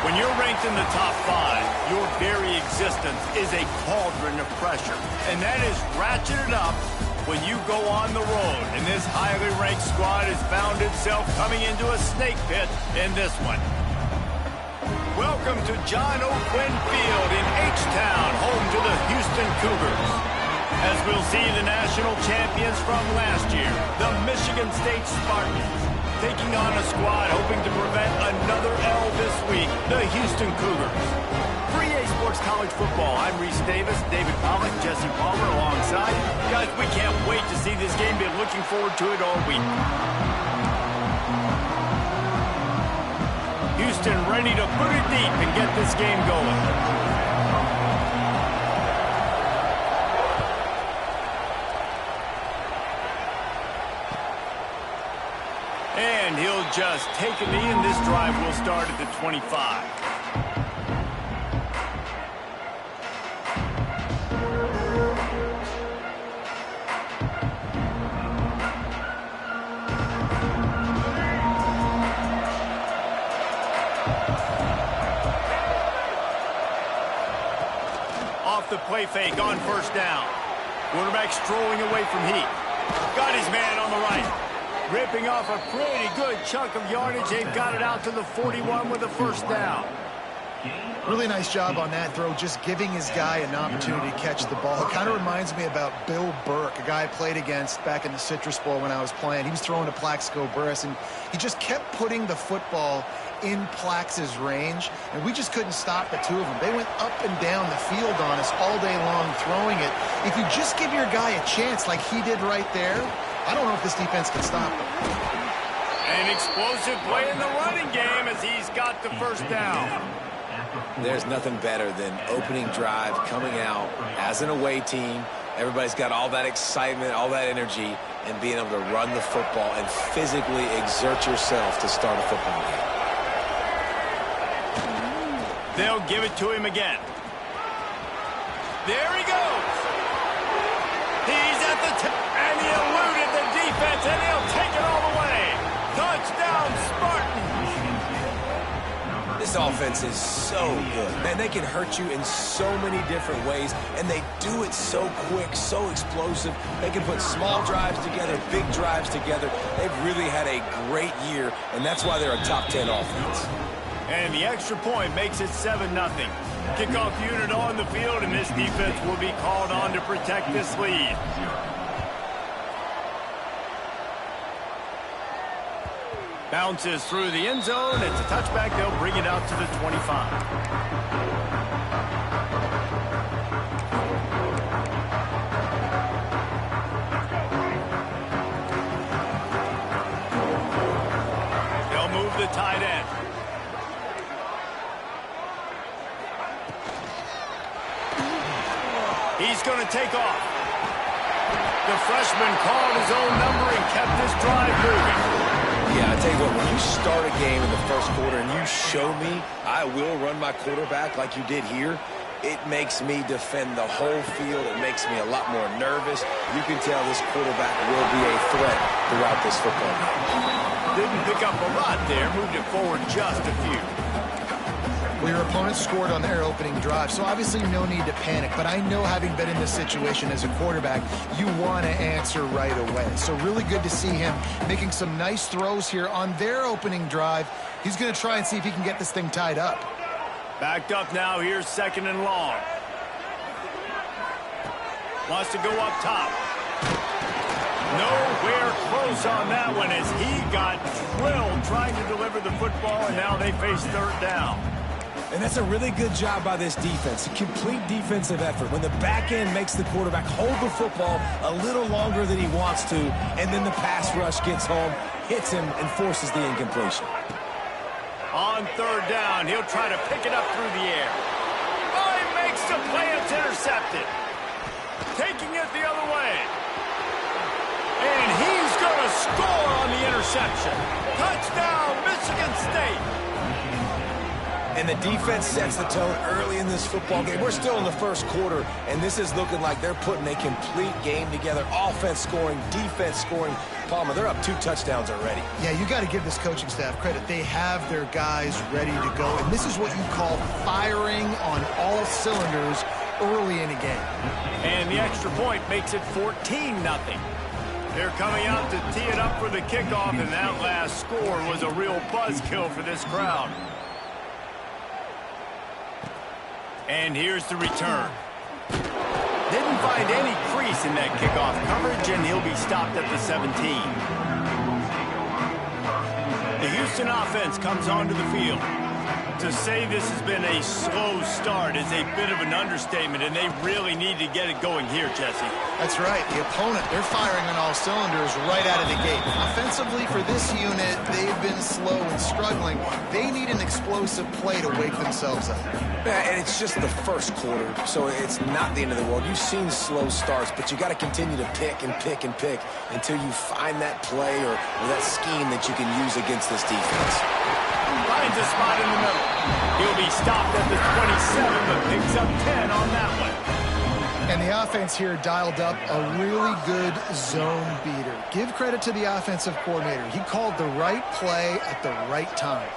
When you're ranked in the top 5, your very existence is a cauldron of pressure. And that is ratcheted up when you go on the road. And this highly ranked squad has found itself coming into a snake pit in this one. Welcome to John O. Quinn Field in H-Town, home to the Houston Cougars. As we'll see the national champions from last year, the Michigan State Spartans, taking on a squad hoping to prevent another L this week, the Houston Cougars. For EA Sports College Football, I'm Reese Davis, David Pollack, Jesse Palmer alongside. Guys, we can't wait to see this game. Been looking forward to it all week. Houston ready to put it deep and get this game going. And he'll just take a knee, and this drive will start at the 25. Off the play fake on first down. Quarterback strolling away from Heat. Got his man on the right. Ripping off a pretty good chunk of yardage. They've got it out to the 41 with a first down. Really nice job on that throw, just giving his guy an opportunity to catch the ball. It kind of reminds me about Bill Burke, a guy I played against back in the Citrus Bowl when I was playing. He was throwing to Plaxico Burress, and he just kept putting the football in Plax's range, and we just couldn't stop the two of them. They went up and down the field on us all day long throwing it. If you just give your guy a chance like he did right there, I don't know if this defense can stop him. An explosive play in the running game as he's got the first down. There's nothing better than opening drive, coming out as an away team. Everybody's got all that excitement, all that energy, and being able to run the football and physically exert yourself to start a football game. They'll give it to him again. There he goes. He's at the tip, and he eluded the defense, and he'll take it all the way. Touchdown, Spartans. This offense is so good. Man, they can hurt you in so many different ways, and they do it so quick, so explosive. They can put small drives together, big drives together. They've really had a great year, and that's why they're a top 10 offense. And the extra point makes it 7-0. Kickoff unit on the field, and this defense will be called on to protect this lead. Bounces through the end zone. It's a touchback. They'll bring it out to the 25. They'll move the tight end. He's going to take off. The freshman called his own number and kept this drive moving. Yeah, I tell you what, when you start a game in the first quarter and you show me I will run my quarterback like you did here, it makes me defend the whole field. It makes me a lot more nervous. You can tell this quarterback will be a threat throughout this football game. Didn't pick up a lot there, moved it forward just a few. Well, your opponent scored on their opening drive, so obviously no need to panic. But I know, having been in this situation as a quarterback, you want to answer right away. So really good to see him making some nice throws here on their opening drive. He's going to try and see if he can get this thing tied up. Backed up now, here's 2nd and long. Wants to go up top. Nowhere close juice on that one as he got drilled trying to deliver the football, and now they face third down. And that's a really good job by this defense. A complete defensive effort. When the back end makes the quarterback hold the football a little longer than he wants to, and then the pass rush gets home, hits him, and forces the incompletion. On third down, he'll try to pick it up through the air. Oh, he makes the play. It's intercepted. Taking it the other way. And he's going to score on the interception. Touchdown, Michigan State. And the defense sets the tone early in this football game. We're still in the first quarter, and this is looking like they're putting a complete game together. Offense scoring, defense scoring. Palmer, they're up 2 touchdowns already. Yeah, you got to give this coaching staff credit. They have their guys ready to go, and this is what you call firing on all cylinders early in a game. And the extra point makes it 14-0. They're coming out to tee it up for the kickoff, and that last score was a real buzzkill for this crowd. And here's the return. Didn't find any crease in that kickoff coverage, and he'll be stopped at the 17. The Houston offense comes onto the field. To say this has been a slow start is a bit of an understatement, and they really need to get it going here, Jesse. That's right. The opponent, they're firing on all cylinders right out of the gate. Offensively, for this unit, they've been slow and struggling. They need an explosive play to wake themselves up. Yeah, and it's just the first quarter, so it's not the end of the world. You've seen slow starts, but you got to continue to pick and pick and pick until you find that play or that scheme that you can use against this defense. Finds a spot in the middle. He'll be stopped at the 27, but picks up 10 on that one. And the offense here dialed up a really good zone beater. Give credit to the offensive coordinator. He called the right play at the right time.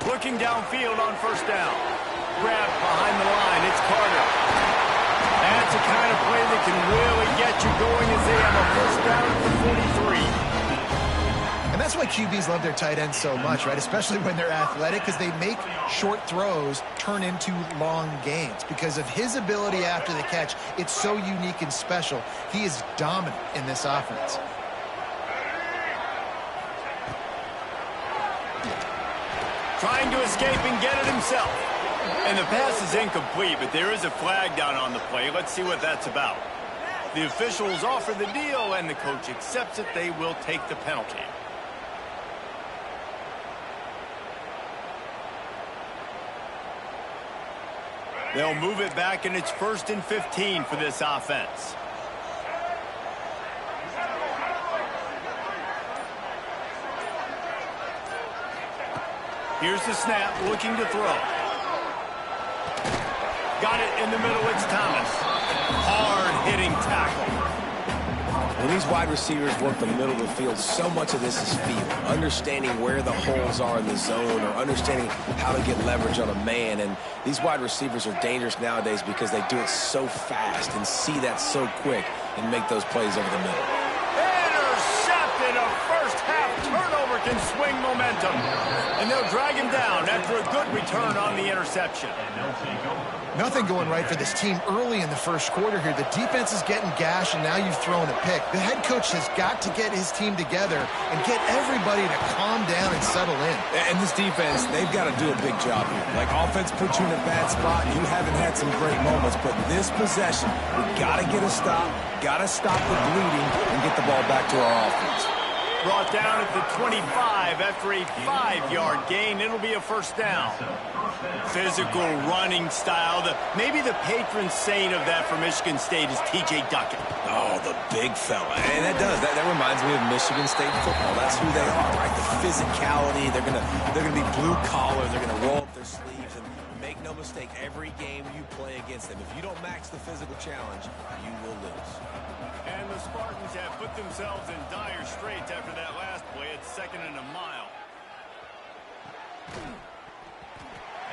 Looking downfield on first down. Grab behind the line. It's Carter. That's the kind of play that can really get you going as they have a first down at the 43. And that's why QBs love their tight ends so much, right? Especially when they're athletic, because they make short throws turn into long gains. Because of his ability after the catch, it's so unique and special. He is dominant in this offense. Trying to escape and get it himself. And the pass is incomplete, but there is a flag down on the play. Let's see what that's about. The officials offer the deal, and the coach accepts it. They will take the penalty. They'll move it back, and it's 1st and 15 for this offense. Here's the snap, looking to throw. Got it in the middle, it's Thomas. Hard-hitting tackle. When these wide receivers work the middle of the field, so much of this is feel. Understanding where the holes are in the zone or understanding how to get leverage on a man. And these wide receivers are dangerous nowadays because they do it so fast and see that so quick and make those plays over the middle. Intercepted. A first-half turnover can swing momentum. And they'll drag him down after a good return on the interception. Nothing going right for this team early in the first quarter here. The defense is getting gashed, and now you've thrown a pick. The head coach has got to get his team together and get everybody to calm down and settle in. And this defense, they've got to do a big job here. Like, offense puts you in a bad spot, and you haven't had some great moments, but this possession, we got to get a stop, got to stop the bleeding, and get the ball back to our offense. Brought down at the 25 after a 5-yard gain. It'll be a first down. Physical running style. Maybe the patron saint of that for Michigan State is T.J. Duckett. Oh, the big fella. And that does. That reminds me of Michigan State football. That's who they are, right? The physicality. They're gonna be blue collar. They're gonna roll up their sleeves. And make no mistake, every game you play against them, if you don't match the physical challenge, you will lose. And the Spartans have put themselves in dire straits after that last play. It's 2nd and a mile.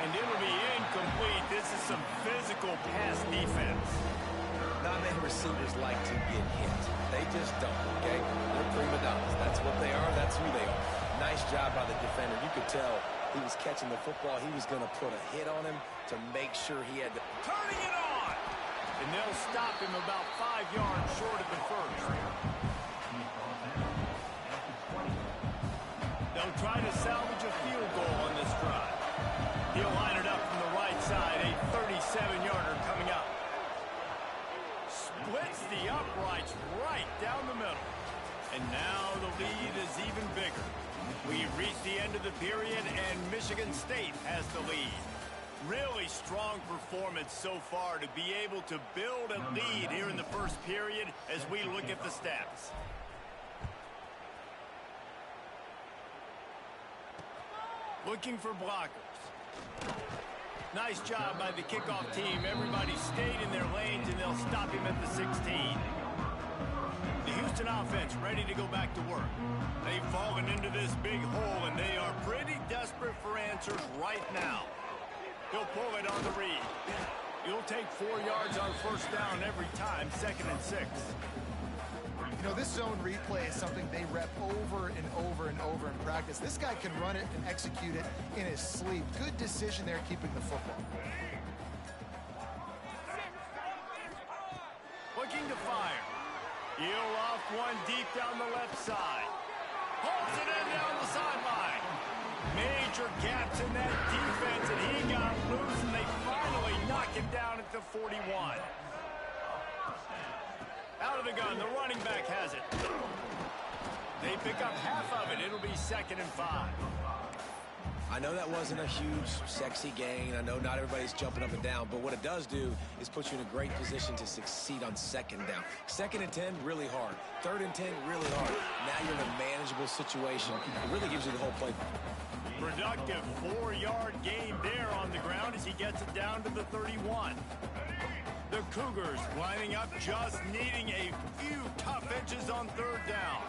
And it'll be incomplete. This is some physical pass defense. Not many receivers like to get hit. They just don't, okay? They're prima donnas. That's what they are. That's who they are. Nice job by the defender. You could tell he was catching the football. He was going to put a hit on him to make sure he had to... Turning it on! And they'll stop him about 5 yards short of the first. try to salvage a field goal on this drive. He'll line it up from the right side, a 37-yarder coming up. Splits the uprights right down the middle. And now the lead is even bigger. We've reached the end of the period, and Michigan State has the lead. Really strong performance so far to be able to build a lead here in the first period as we look at the stats. Looking for blockers. Nice job by the kickoff team. Everybody stayed in their lanes, and they'll stop him at the 16. The Houston offense ready to go back to work. They've fallen into this big hole, and they are pretty desperate for answers right now. He'll pull it on the read. He'll take 4 yards on first down every time, 2nd and 6. You know, this zone replay is something they rep over and over and over in practice. This guy can run it and execute it in his sleep. Good decision there keeping the football. Looking to fire. He'll off one deep down the left side. Holds it in down the sideline. Major gaps in that defense, and he got loose, and they finally knock him down at the 41. Out of the gun, the running back has it. They pick up half of it. It'll be 2nd and 5. I know that wasn't a huge, sexy gain. I know not everybody's jumping up and down, but what it does do is put you in a great position to succeed on 2nd down. 2nd and 10, really hard. 3rd and 10, really hard. Now you're in a manageable situation. It really gives you the whole play. Productive 4-yard gain there on the ground as he gets it down to the 31. The Cougars lining up, just needing a few tough inches on 3rd down.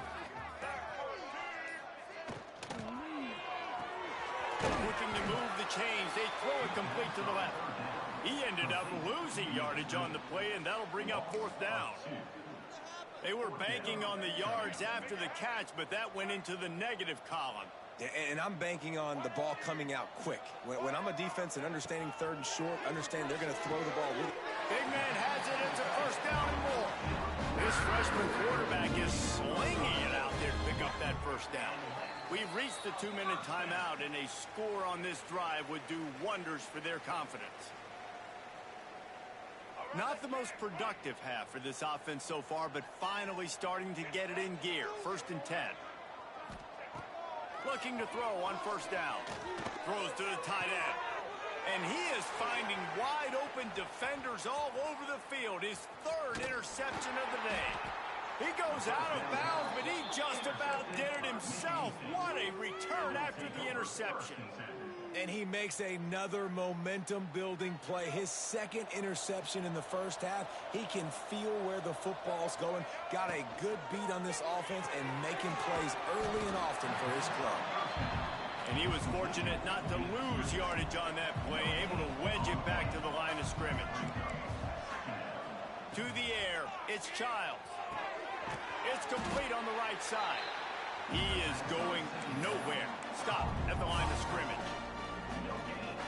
Looking to move the chains. They throw it complete to the left. He ended up losing yardage on the play, and that'll bring up 4th down. They were banking on the yards after the catch, but that went into the negative column. And I'm banking on the ball coming out quick. When I'm a defense and understanding 3rd and short, understand they're going to throw the ball with it. Big man has it. It's a 1st down and more. This freshman quarterback is slinging it out there to pick up that 1st down. We've reached the 2-minute timeout, and a score on this drive would do wonders for their confidence. Not the most productive half for this offense so far, but finally starting to get it in gear. 1st and 10. Looking to throw on 1st down. Throws to the tight end. And he is finding wide open defenders all over the field. His 3rd interception of the day. He goes out of bounds, but he just about did it himself. What a return after the interception. And he makes another momentum-building play. His 2nd interception in the first half. He can feel where the football's going. Got a good beat on this offense and making plays early and often for his club. And he was fortunate not to lose yardage on that play, able to wedge it back to the line of scrimmage. To the air, it's Childs. It's complete on the right side. He is going nowhere. Stop at the line of scrimmage.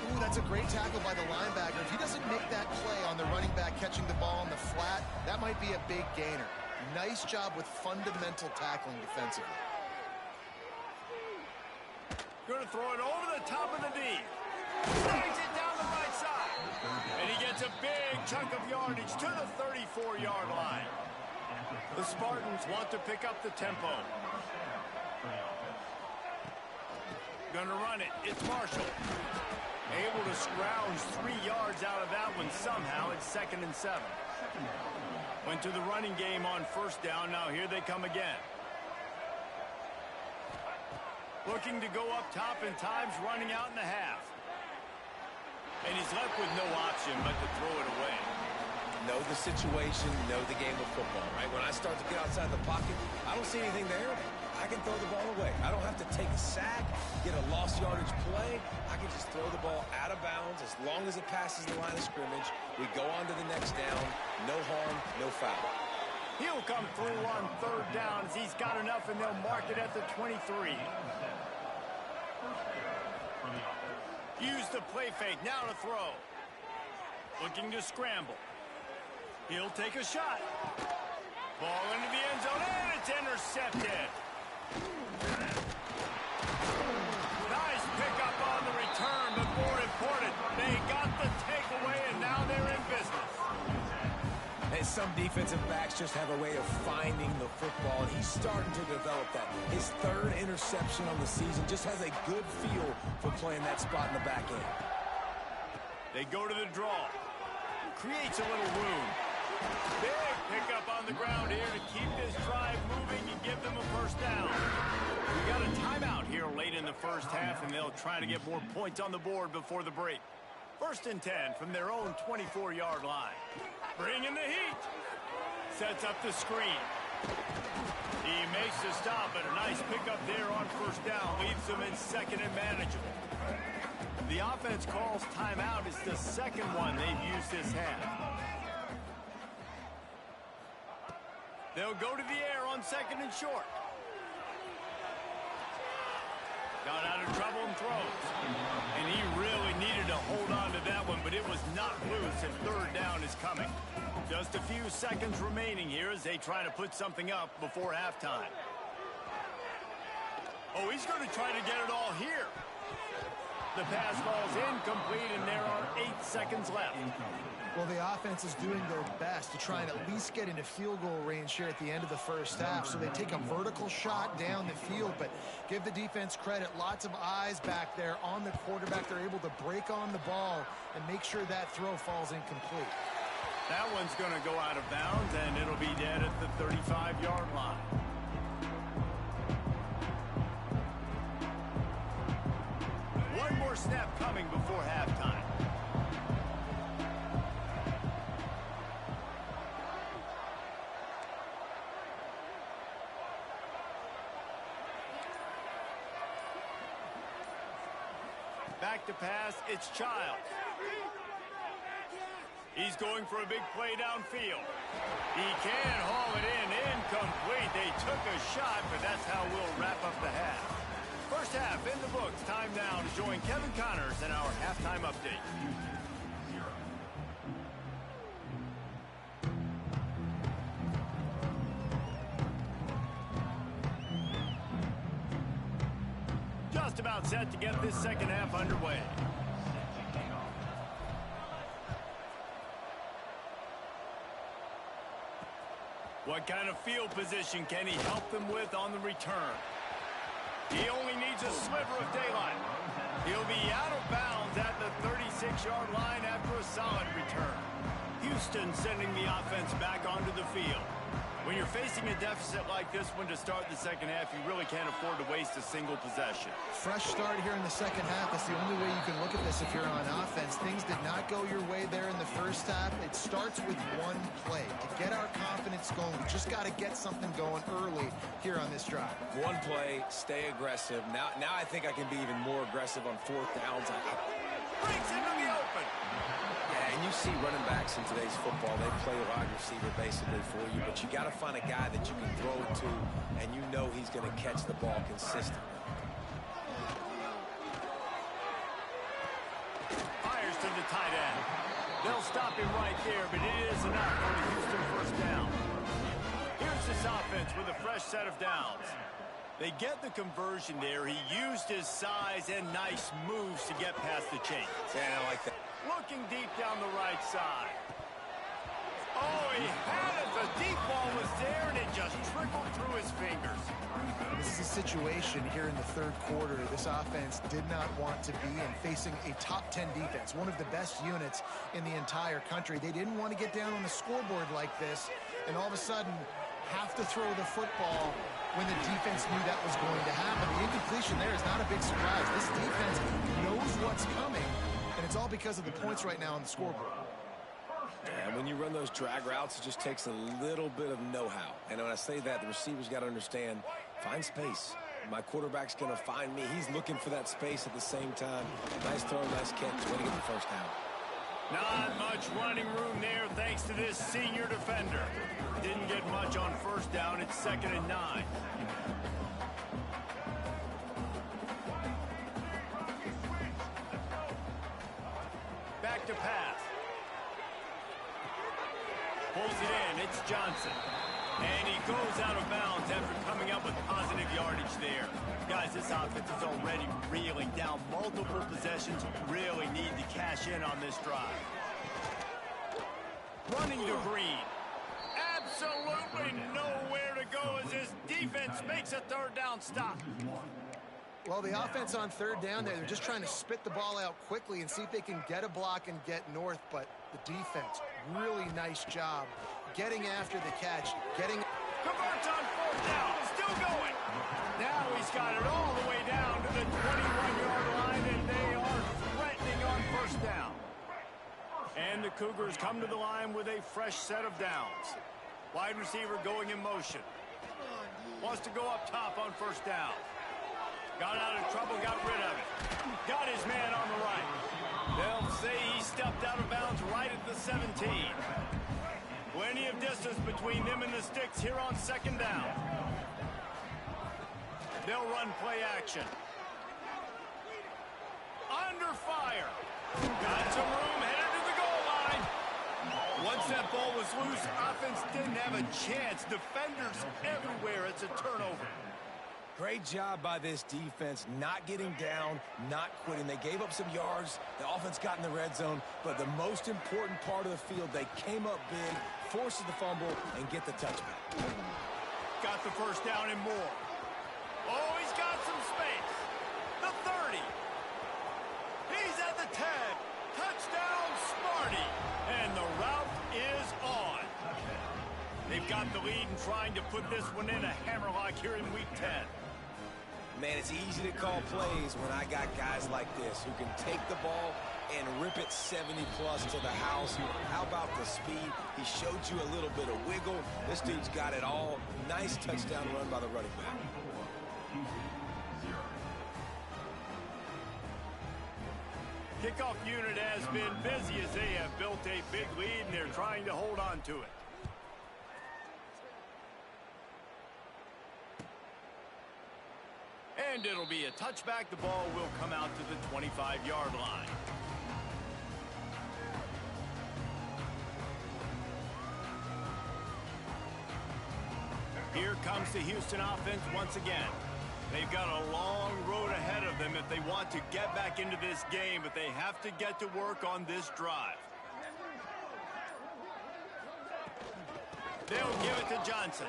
Ooh, that's a great tackle by the linebacker. If he doesn't make that play on the running back catching the ball on the flat, that might be a big gainer. Nice job with fundamental tackling defensively. Going to throw it over the top of the D. Snags it down the right side. And he gets a big chunk of yardage to the 34-yard line. The Spartans want to pick up the tempo. Going to run it. It's Marshall. Able to scrounge 3 yards out of that one somehow. It's 2nd and 7. Went to the running game on 1st down. Now here they come again. Looking to go up top in times, running out in the half. And he's left with no option but to throw it away. Know the situation, know the game of football, right? When I start to get outside the pocket, I don't see anything there. I can throw the ball away. I don't have to take a sack, get a lost yardage play. I can just throw the ball out of bounds as long as it passes the line of scrimmage. We go on to the next down. No harm, no foul. He'll come through on 3rd down as he's got enough, and they'll mark it at the 23. Use the play fake. Now to throw. Looking to scramble. He'll take a shot. Ball into the end zone, and it's intercepted. Nice pickup on the return, but more important, they got the takeaway, and now they're in business. And some defensive backs just have a way of finding the football, and he's starting to develop that. His third interception on the season just has a good feel for playing that spot in the back end. They go to the draw. Creates a little room. Big pickup on the ground here to keep this drive moving and give them a first down. We got a timeout here late in the first half, and they'll try to get more points on the board before the break. 1st and 10 from their own 24-yard line. Bringing the heat. Sets up the screen. He makes the stop, and a nice pickup there on first down. Leaves them in second and manageable. The offense calls timeout. It's the second one they've used this half. They'll go to the air on 2nd and short. Got out of trouble and throws. And he really needed to hold on to that one, but it was knocked loose, and 3rd down is coming. Just a few seconds remaining here as they try to put something up before halftime. Oh, he's going to try to get it all here. The pass falls incomplete, and there are 8 seconds left. Well, the offense is doing their best to try and at least get into field goal range here at the end of the first half. So they take a vertical shot down the field, but give the defense credit. Lots of eyes back there on the quarterback. They're able to break on the ball and make sure that throw falls incomplete. That one's going to go out of bounds, and it'll be dead at the 35-yard line. One more snap coming before halftime. Back to pass, it's Childs. He's going for a big play downfield. He can haul it in, incomplete. They took a shot, but that's how we'll wrap up the half. First half in the books. Time now to join Kevin Connors in our halftime update. Just about set to get this second half underway. What kind of field position can he help them with on the return? He only needs a sliver of daylight. He'll be out of bounds at the 36-yard line after a solid return. Houston sending the offense back onto the field. When you're facing a deficit like this one to start the second half, you really can't afford to waste a single possession. Fresh start here in the second half. That's the only way you can look at this if you're on offense. Things did not go your way there in the first half. It starts with one play. To get our confidence going, we just got to get something going early here on this drive. One play, stay aggressive. Now I think I can be even more aggressive on 4th downs. Breaks into the open. Yeah, and you see running backs in today's football, they play a wide receiver basically for you, but you got to find a guy that you can throw it to, and you know he's going to catch the ball consistently. Fires to the tight end. They'll stop him right there, but it is enough for the Houston first down. Here's this offense with a fresh set of downs. They get the conversion there. He used his size and nice moves to get past the chains. Yeah, I like that. Looking deep down the right side. Oh, he had it. The deep ball was there, and it just trickled through his fingers. This is a situation here in the third quarter. This offense did not want to be in, facing a top 10 defense, one of the best units in the entire country. They didn't want to get down on the scoreboard like this, and all of a sudden have to throw the football when the defense knew that was going to happen. The incompletion there is not a big surprise. This defense knows what's coming, and it's all because of the points right now on the scoreboard. And when you run those drag routes, it just takes a little bit of know-how. And when I say that, the receiver's got to understand, find space. My quarterback's going to find me. He's looking for that space at the same time. Nice throw, nice catch. Way to get the first down. Not much running room there thanks to this senior defender. Didn't get much on first down. It's 2nd and 9. Back to pass. Pulls it in. It's Johnson. And he goes out of bounds after coming up up with positive yardage there. Guys, this offense is already reeling down multiple possessions. Really need to cash in on this drive. Running to Green. Absolutely nowhere to go as his defense makes a third down stop. Well, the offense on third down there, they're just trying to spit the ball out quickly and see if they can get a block and get north, but the defense, really nice job getting after the catch, getting... Converts on fourth down, still going. Now he's got it all the way down to the 21-yard line, and they are threatening on first down. And the Cougars come to the line with a fresh set of downs. Wide receiver going in motion. Wants to go up top on first down. Got out of trouble, got rid of it. Got his man on the right. They'll say he stepped out of bounds right at the 17. Plenty of distance between them and the sticks here on second down. They'll run play action. Under fire. Got some room, headed to the goal line. Once that ball was loose, offense didn't have a chance. Defenders everywhere. It's a turnover. Great job by this defense, not getting down, not quitting. They gave up some yards. The offense got in the red zone, but the most important part of the field, they came up big, forced the fumble, and get the touchback. Got the first down and more. Oh, he's got some space. The 30. He's at the 10. Touchdown, Smarty. And the route is on. They've got the lead and trying to put this one in a hammerlock here in Week 10. Man, it's easy to call plays when I got guys like this who can take the ball and rip it 70-plus to the house. How about the speed? He showed you a little bit of wiggle. This dude's got it all. Nice touchdown run by the running back. Kickoff unit has been busy as they have built a big lead and they're trying to hold on to it. And it'll be a touchback. The ball will come out to the 25-yard line. Here comes the Houston offense once again. They've got a long road ahead of them if they want to get back into this game, but they have to get to work on this drive. They'll give it to Johnson.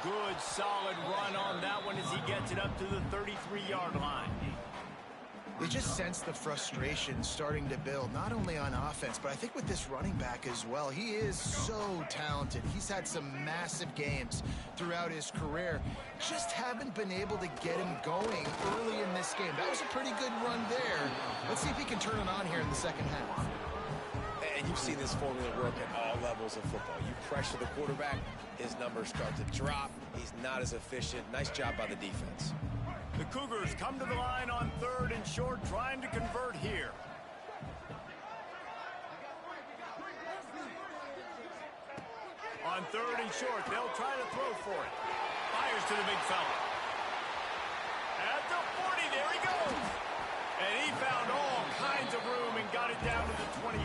Good, solid run on that one as he gets it up to the 33-yard line. They just sense the frustration starting to build, not only on offense, but I think with this running back as well. He is so talented. He's had some massive games throughout his career. Just haven't been able to get him going early in this game. That was a pretty good run there. Let's see if he can turn it on here in the second half. And you've seen this formula work at all levels of football. You pressure the quarterback, his numbers start to drop. He's not as efficient. Nice job by the defense. The Cougars come to the line on third and short, trying to convert here. On third and short, they'll try to throw for it. Fires to the big fella. At the 40, there he goes. And he found all kinds of room and got it down to the 28.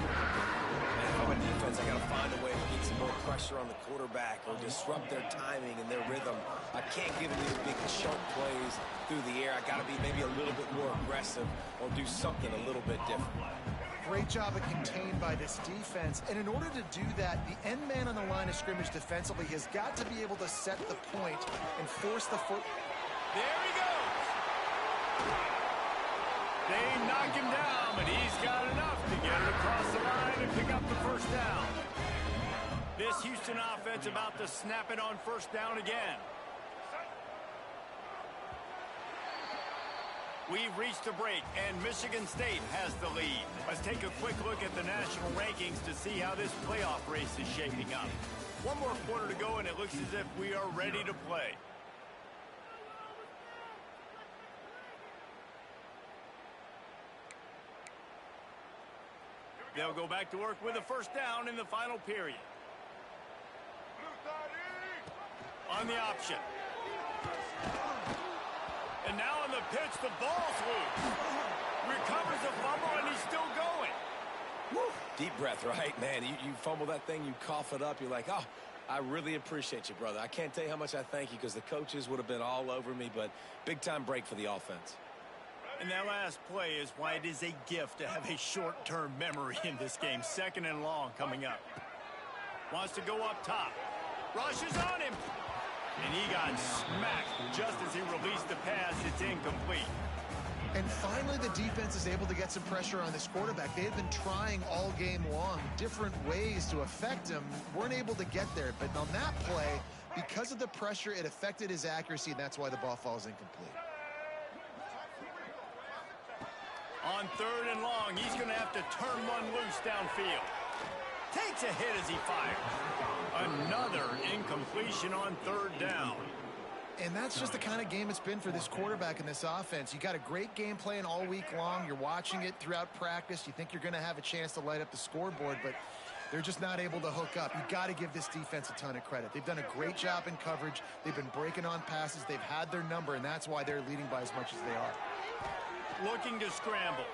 Man, if I'm a defense, I got to find a way to get some more pressure on the quarterback or disrupt their timing and their rhythm. I can't give them these big chunk plays through the air. I got to be maybe a little bit more aggressive or do something a little bit different. Great job of contained by this defense. And in order to do that, the end man on the line of scrimmage defensively has got to be able to set the point and force the foot. There he goes. They knock him down, but he's got enough to get it across the line and pick up the first down. This Houston offense about to snap it on first down again. We've reached a break, and Michigan State has the lead. Let's take a quick look at the national rankings to see how this playoff race is shaping up. One more quarter to go, and it looks as if we are ready to play. They'll go back to work with a first down in the final period. On the option. And now on the pitch, the ball's loose. Recovers the fumble, and he's still going. Woo. Deep breath, right? Man, you fumble that thing, you cough it up. You're like, oh, I really appreciate you, brother. I can't tell you how much I thank you because the coaches would have been all over me, but big-time break for the offense. And that last play is why it is a gift to have a short-term memory in this game. 2nd and long coming up. Wants to go up top. Rushes on him. And he got smacked just as he released the pass. It's incomplete. And finally, the defense is able to get some pressure on this quarterback. They have been trying all game long different ways to affect him. Weren't able to get there. But on that play, because of the pressure, it affected his accuracy, and that's why the ball falls incomplete. On 3rd and long, he's going to have to turn one loose downfield. Takes a hit as he fires. Another incompletion on 3rd down. And that's just the kind of game it's been for this quarterback in this offense. You got a great game plan all week long. You're watching it throughout practice. You think you're going to have a chance to light up the scoreboard, but they're just not able to hook up. You got to give this defense a ton of credit. They've done a great job in coverage. They've been breaking on passes. They've had their number, and that's why they're leading by as much as they are. Looking to scramble.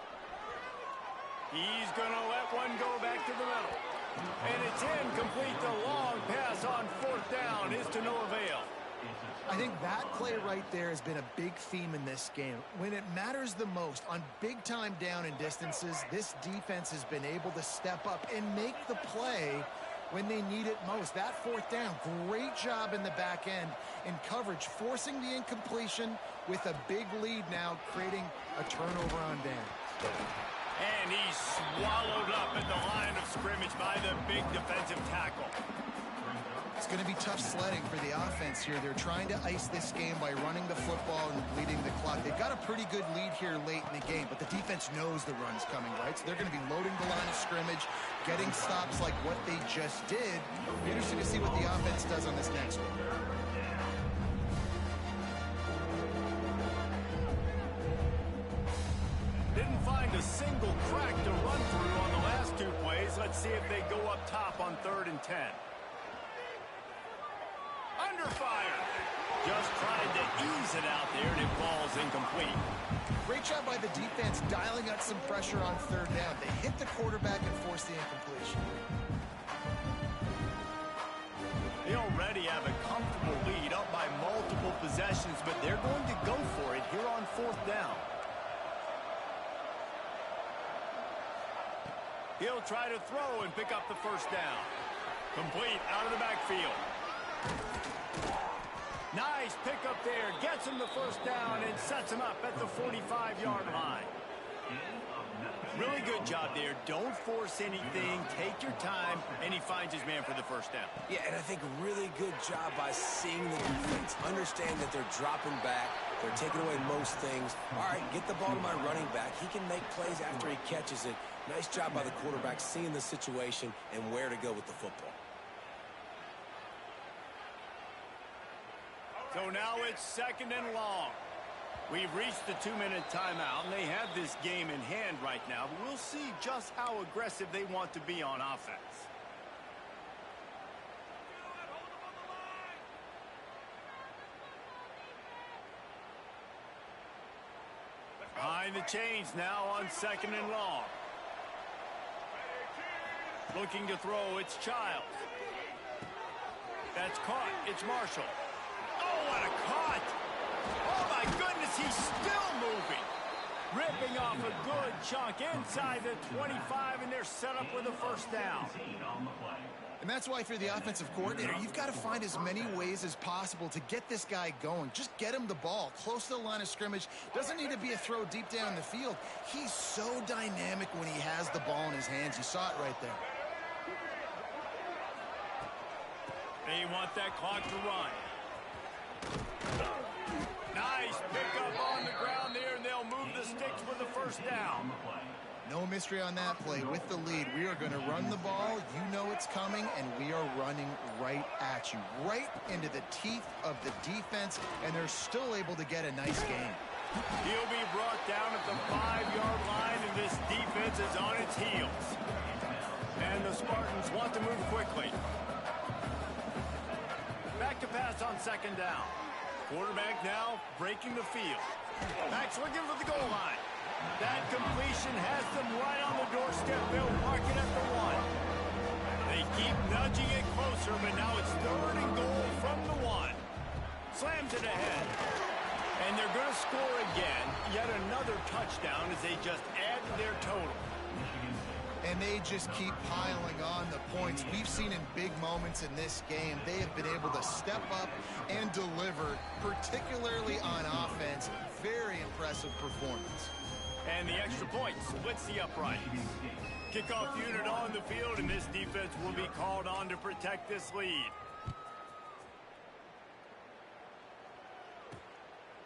He's going to let one go back to the middle. And it's incomplete. The long pass on 4th down is to no avail. I think that play right there has been a big theme in this game. When it matters the most, on big-time down and distances, this defense has been able to step up and make the play when they need it most. That 4th down, great job in the back end in coverage, forcing the incompletion with a big lead now, creating a turnover on down. And he's swallowed up at the line of scrimmage by the big defensive tackle. It's going to be tough sledding for the offense here. They're trying to ice this game by running the football and bleeding the clock. They've got a pretty good lead here late in the game, but the defense knows the run's coming, right? So they're going to be loading the line of scrimmage, getting stops like what they just did. Interesting to see what the offense does on this next one. Didn't find a single crack to run through on the last 2 plays. Let's see if they go up top on 3rd and 10. Under fire. Just tried to ease it out there, and it falls incomplete. Great job by the defense dialing up some pressure on 3rd down. They hit the quarterback and forced the incompletion. They already have a comfortable lead up by multiple possessions, but they're going to go for it here on 4th down. He'll try to throw and pick up the 1st down. Complete out of the backfield. Nice pickup there. Gets him the 1st down and sets him up at the 45-yard line. Really good job there. Don't force anything. Take your time, and he finds his man for the 1st down. Yeah, and I think really good job by seeing the defense. Understand that they're dropping back. They're taking away most things. All right, get the ball to my running back. He can make plays after he catches it. Nice job by the quarterback seeing the situation and where to go with the football. So now it's 2nd and long. We've reached the 2-minute timeout, and they have this game in hand right now. But we'll see just how aggressive they want to be on offense. Behind the chains now on 2nd and long. Looking to throw, it's Childs. That's caught. It's Marshall. Oh, what a cut! Oh, my goodness, he's still moving. Ripping off a good chunk inside the 25, and they're set up with a 1st down. And that's why, if you're the offensive coordinator, you've got to find as many ways as possible to get this guy going. Just get him the ball close to the line of scrimmage. Doesn't need to be a throw deep down the field. He's so dynamic when he has the ball in his hands. You saw it right there. They want that clock to run. Nice pickup on the ground there, and they'll move the sticks with the 1st down. No mystery on that play. With the lead, we are going to run the ball. You know it's coming, and we are running right at you, right into the teeth of the defense, and they're still able to get a nice game. He'll be brought down at the 5-yard line, and this defense is on its heels. And the Spartans want to move quickly. Back to pass on 2nd down. Quarterback now breaking the field. Back's looking for the goal line. That completion has them right on the doorstep. They'll mark it at the 1. They keep nudging it closer, but now it's 3rd and goal from the 1. Slams it ahead. And they're going to score again. Yet another touchdown as they just add to their total. And they just keep piling on the points. We've seen in big moments in this game, they have been able to step up and deliver, particularly on offense. Very impressive performance. And the extra point splits the uprights. Kickoff unit on the field, and this defense will be called on to protect this lead.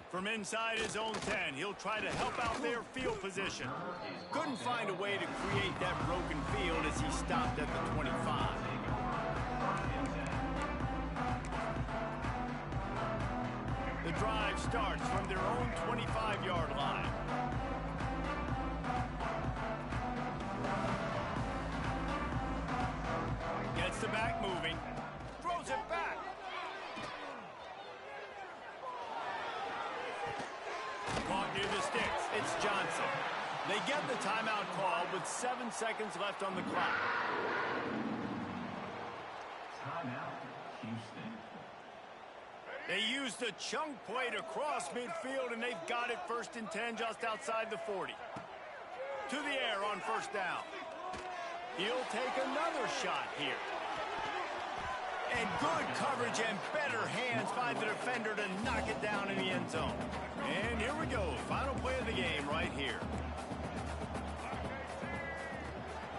From inside his own 10, he'll try to help out their field position. Couldn't find a way to create that broken field as he stopped at the 25. The drive starts from their own 25-yard line. Gets the back moving. Throws it back. Caught near the sticks. It's Johnson. They get the timeout call with 7 seconds left on the clock. Timeout, Houston. They used the chunk play to cross midfield, and they've got it 1st and 10 just outside the 40. To the air on 1st down. He'll take another shot here. And good coverage and better hands by the defender to knock it down in the end zone. And here we go. Final play of the game right here.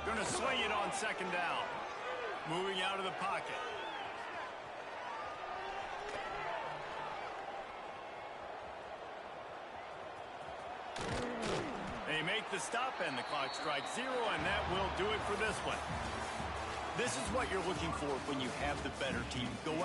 Going to swing it on 2nd down. Moving out of the pocket. They make the stop, and the clock strikes 0, and that will do it for this one. This is what you're looking for when you have the better team. Go